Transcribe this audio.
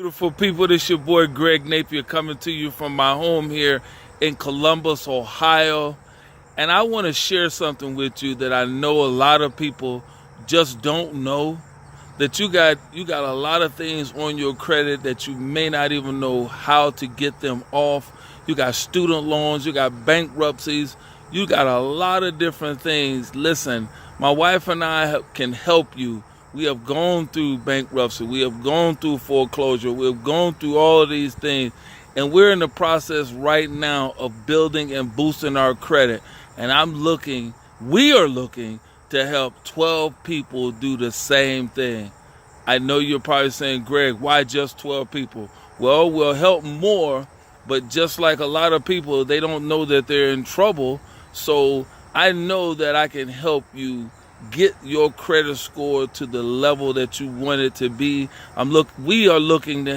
Beautiful people, this your boy Greg Napier coming to you from my home here in Columbus, Ohio. And I want to share something with you that I know a lot of people just don't know. That you got a lot of things on your credit that you may not even know how to get them off. You got student loans, you got bankruptcies, you got a lot of different things. Listen, my wife and I can help you. We have gone through bankruptcy. We have gone through foreclosure. We have gone through all of these things. And we're in the process right now of building and boosting our credit. And we are looking to help 12 people do the same thing. I know you're probably saying, Greg, why just 12 people? Well, we'll help more, but just like a lot of people, they don't know that they're in trouble. So I know that I can help you get your credit score to the level that you want it to be. We are looking to